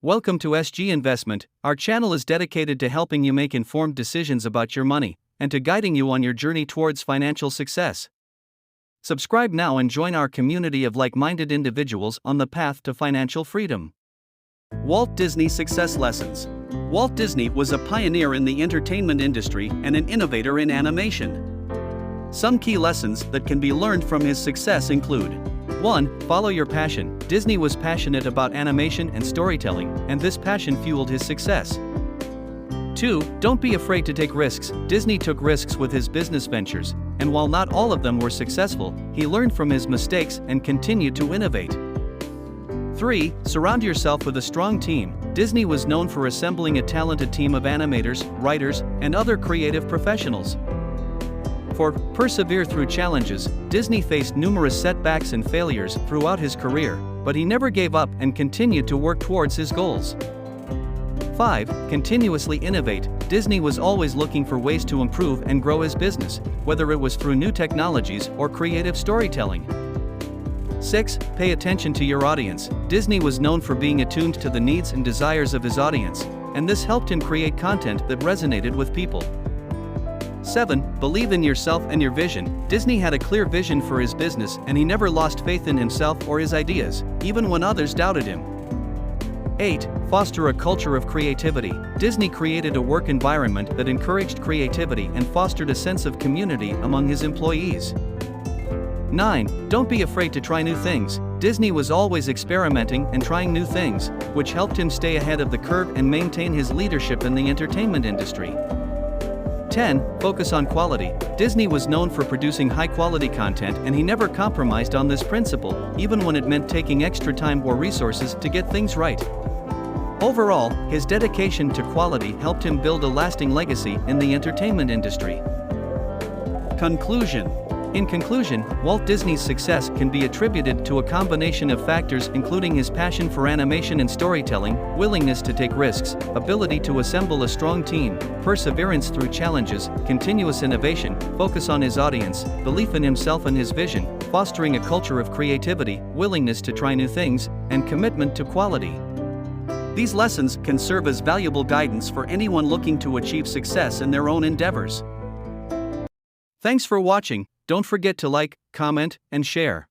Welcome to SG Investment. Our channel is dedicated to helping you make informed decisions about your money and to guiding you on your journey towards financial success. Subscribe now and join our community of like-minded individuals on the path to financial freedom. Walt Disney Success Lessons. Walt Disney was a pioneer in the entertainment industry and an innovator in animation. Some key lessons that can be learned from his success include: 1. Follow your passion. Disney was passionate about animation and storytelling, and this passion fueled his success. 2. Don't be afraid to take risks. Disney took risks with his business ventures, and while not all of them were successful, he learned from his mistakes and continued to innovate. 3. Surround yourself with a strong team. Disney was known for assembling a talented team of animators, writers, and other creative professionals. 4. Persevere through challenges. Disney faced numerous setbacks and failures throughout his career, but he never gave up and continued to work towards his goals. 5. Continuously innovate. Disney was always looking for ways to improve and grow his business, whether it was through new technologies or creative storytelling. 6. Pay attention to your audience. Disney was known for being attuned to the needs and desires of his audience, and this helped him create content that resonated with people. 7. Believe in yourself and your vision. Disney had a clear vision for his business and he never lost faith in himself or his ideas, even when others doubted him. 8. Foster a culture of creativity. Disney created a work environment that encouraged creativity and fostered a sense of community among his employees. 9. Don't be afraid to try new things. Disney was always experimenting and trying new things, which helped him stay ahead of the curve and maintain his leadership in the entertainment industry. 10. Focus on quality. Disney was known for producing high-quality content and he never compromised on this principle, even when it meant taking extra time or resources to get things right. Overall, his dedication to quality helped him build a lasting legacy in the entertainment industry. Conclusion. In conclusion, Walt Disney's success can be attributed to a combination of factors including his passion for animation and storytelling, willingness to take risks, ability to assemble a strong team, perseverance through challenges, continuous innovation, focus on his audience, belief in himself and his vision, fostering a culture of creativity, willingness to try new things, and commitment to quality. These lessons can serve as valuable guidance for anyone looking to achieve success in their own endeavors. Thanks for watching. Don't forget to like, comment, and share.